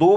2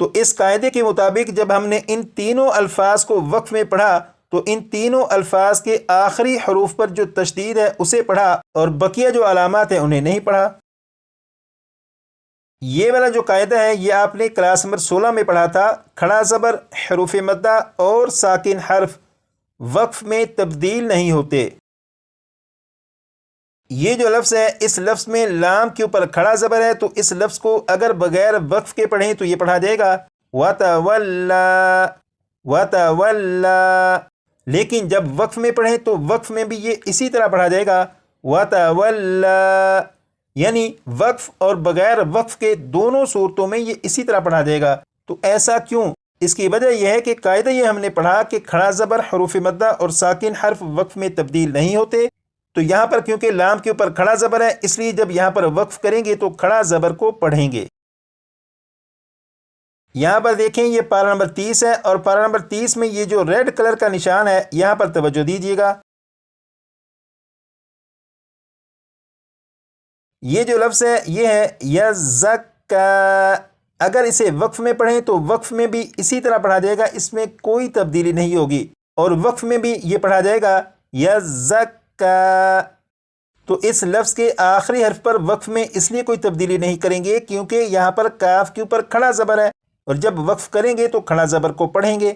تو اس قاعدے کے مطابق جب ہم نے ان تینوں الفاظ کو وقف میں پڑھا تو ان تینوں الفاظ کے آخری حروف پر جو تشدید ہے اسے پڑھا اور بقیہ جو علامات ہیں انہیں نہیں پڑھا۔ یہ والا جو قاعدہ ہے یہ آپ نے کلاس نمبر 16 میں پڑھا تھا۔ کھڑا زبر، حروف مدہ اور ساکن حرف وقف میں تبدیل نہیں ہوتے۔ یہ جو لفظ ہے اس لفظ میں لام کے اوپر کھڑا زبر ہے، تو اس لفظ کو اگر بغیر وقف کے پڑھیں تو یہ پڑھا جائے گا وَتَوَلَّا وَتَوَلَّا، لیکن جب وقف میں پڑھیں تو وقف میں بھی یہ اسی طرح پڑھا جائے گا وَتَوَلَّا، یعنی وقف اور بغیر وقف کے دونوں صورتوں میں یہ اسی طرح پڑھا جائے گا۔ تو ایسا کیوں؟ اس کی وجہ یہ ہے کہ قاعدہ یہ ہم نے پڑھا کہ کھڑا زبر، حروف مدہ اور ساکن حرف وقف میں تبدیل نہیں ہوتے، تو یہاں پر کیونکہ لام کے اوپر کھڑا زبر ہے اس لیے جب یہاں پر وقف کریں گے تو کھڑا زبر کو پڑھیں گے۔ یہاں پر دیکھیں یہ پارہ نمبر 30 ہے، اور پارہ نمبر 30 میں یہ جو ریڈ کلر کا نشان ہے یہاں پر توجہ دیجیے گا۔ یہ جو لفظ ہے یہ ہے یزکا، اگر اسے وقف میں پڑھیں تو وقف میں بھی اسی طرح پڑھا جائے گا، اس میں کوئی تبدیلی نہیں ہوگی، اور وقف میں بھی یہ پڑھا جائے گا یزکا۔ تو اس لفظ کے آخری حرف پر وقف میں اس لیے کوئی تبدیلی نہیں کریں گے کیونکہ یہاں پر کاف کے اوپر کھڑا زبر ہے، اور جب وقف کریں گے تو کھڑا زبر کو پڑھیں گے۔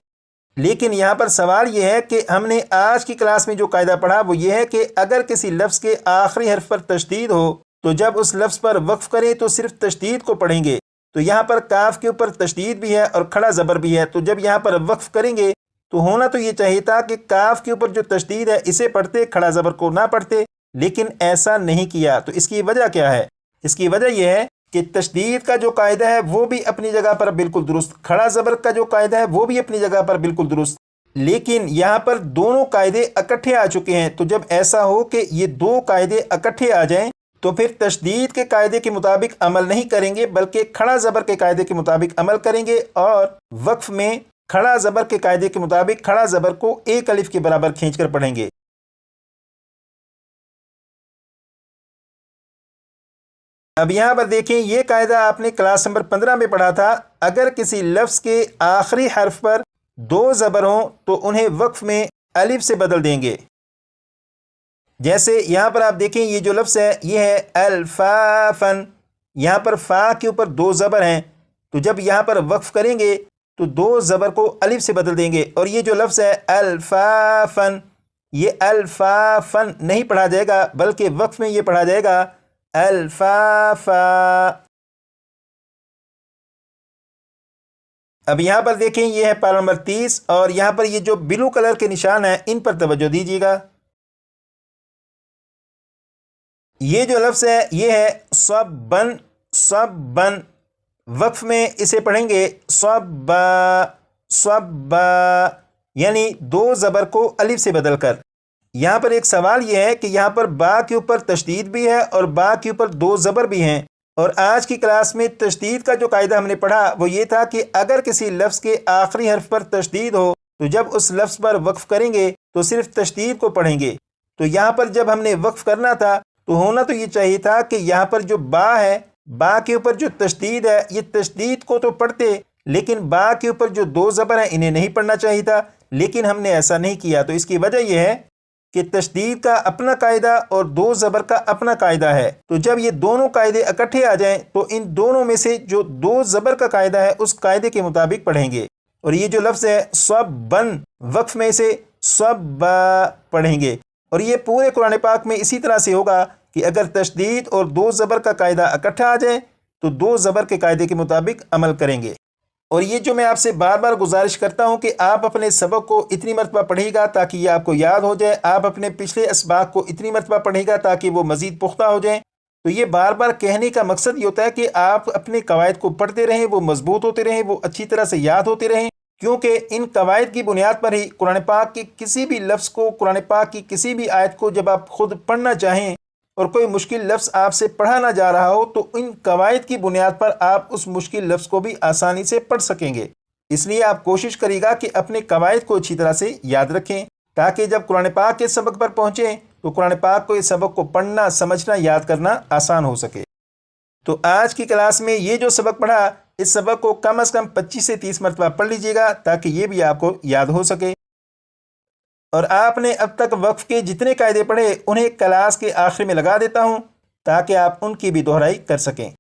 لیکن یہاں پر سوال یہ ہے کہ ہم نے آج کی کلاس میں جو قاعدہ پڑھا وہ یہ ہے کہ اگر کسی لفظ کے آخری حرف پر تشدید ہو تو جب اس لفظ پر وقف کریں تو صرف تشدید کو پڑھیں گے۔ تو یہاں پر کاف کے اوپر تشدید بھی ہے اور کھڑا زبر بھی ہے، تو جب یہاں پر وقف کریں گے تو ہونا تو یہ چاہیے تھا کہ کاف کے اوپر جو تشدید ہے اسے پڑھتے، کھڑا زبر کو نہ پڑھتے، لیکن ایسا نہیں کیا۔ تو اس کی وجہ کیا ہے؟ اس کی وجہ یہ ہے کہ تشدید کا جو قاعدہ ہے وہ بھی اپنی جگہ پر بالکل درست، کھڑا زبر کا جو قاعدہ ہے وہ بھی اپنی جگہ پر بالکل درست، لیکن یہاں پر دونوں قاعدے اکٹھے آ چکے ہیں۔ تو جب ایسا ہو کہ یہ دو قاعدے اکٹھے آ جائیں تو پھر تشدید کے قاعدے کے مطابق عمل نہیں کریں گے بلکہ کھڑا زبر کے قاعدے کے مطابق عمل کریں گے، اور وقف میں کھڑا زبر کے قاعدے کے مطابق کھڑا زبر کو ایک الف کے برابر کھینچ کر پڑھیں گے۔ اب یہاں پر دیکھیں یہ قاعدہ آپ نے کلاس نمبر 15 میں پڑھا تھا، اگر کسی لفظ کے آخری حرف پر دو زبر ہوں تو انہیں وقف میں الف سے بدل دیں گے۔ جیسے یہاں پر آپ دیکھیں یہ جو لفظ ہے یہ ہے الفافن، یہاں پر فا کے اوپر دو زبر ہیں، تو جب یہاں پر وقف کریں گے تو دو زبر کو الف سے بدل دیں گے، اور یہ جو لفظ ہے الفافن، یہ الفافن نہیں پڑھا جائے گا بلکہ وقف میں یہ پڑھا جائے گا الفافا۔ اب یہاں پر دیکھیں یہ ہے پارہ نمبر 30، اور یہاں پر یہ جو بلو کلر کے نشان ہیں ان پر توجہ دیجیے گا۔ یہ جو لفظ ہے یہ ہے صبن، صبن، وقف میں اسے پڑھیں گے صبا، صبا، یعنی دو زبر کو الف سے بدل کر۔ یہاں پر ایک سوال یہ ہے کہ یہاں پر با کے اوپر تشدید بھی ہے اور با کے اوپر دو زبر بھی ہیں، اور آج کی کلاس میں تشدید کا جو قاعدہ ہم نے پڑھا وہ یہ تھا کہ اگر کسی لفظ کے آخری حرف پر تشدید ہو تو جب اس لفظ پر وقف کریں گے تو صرف تشدید کو پڑھیں گے۔ تو یہاں پر جب ہم نے وقف کرنا تھا تو ہونا تو یہ چاہیے تھا کہ یہاں پر جو با ہے، با کے اوپر جو تشدید ہے یہ تشدید کو تو پڑھتے، لیکن با کے اوپر جو دو زبر ہیں انہیں نہیں پڑھنا چاہیے تھا، لیکن ہم نے ایسا نہیں کیا۔ تو اس کی وجہ یہ ہے کہ تشدید کا اپنا قاعدہ اور دو زبر کا اپنا قاعدہ ہے، تو جب یہ دونوں قاعدے اکٹھے آ جائیں تو ان دونوں میں سے جو دو زبر کا قاعدہ ہے اس قاعدے کے مطابق پڑھیں گے، اور یہ جو لفظ ہے صبن، وقف میں سے صبا پڑھیں گے، اور یہ پورے قرآن پاک میں اسی طرح سے ہوگا کہ اگر تشدید اور دو زبر کا قاعدہ اکٹھا آ جائے تو دو زبر کے قاعدے کے مطابق عمل کریں گے۔ اور یہ جو میں آپ سے بار بار گزارش کرتا ہوں کہ آپ اپنے سبق کو اتنی مرتبہ پڑھیں گا تاکہ یہ آپ کو یاد ہو جائے، آپ اپنے پچھلے اسباق کو اتنی مرتبہ پڑھیں گا تاکہ وہ مزید پختہ ہو جائیں۔ تو یہ بار بار کہنے کا مقصد یہ ہوتا ہے کہ آپ اپنے قواعد کو پڑھتے رہیں، وہ مضبوط ہوتے رہیں، وہ اچھی طرح سے یاد ہوتے رہیں، کیونکہ ان قواعد کی بنیاد پر ہی قرآن پاک کے کسی بھی لفظ کو، قرآن پاک کی کسی بھی آیت کو جب آپ خود پڑھنا چاہیں اور کوئی مشکل لفظ آپ سے پڑھا نہ جا رہا ہو تو ان قواعد کی بنیاد پر آپ اس مشکل لفظ کو بھی آسانی سے پڑھ سکیں گے۔ اس لیے آپ کوشش کریے گا کہ اپنے قواعد کو اچھی طرح سے یاد رکھیں تاکہ جب قرآن پاک کے سبق پر پہنچیں تو قرآن پاک کو اس سبق کو پڑھنا، سمجھنا، یاد کرنا آسان ہو سکے۔ تو آج کی کلاس میں یہ جو سبق پڑھا اس سبق کو کم از کم 25 سے 30 مرتبہ پڑھ لیجیے گا تاکہ یہ بھی آپ کو یاد ہو سکے۔ اور آپ نے اب تک وقف کے جتنے قاعدے پڑھے انہیں کلاس کے آخر میں لگا دیتا ہوں تاکہ آپ ان کی بھی دہرائی کر سکیں۔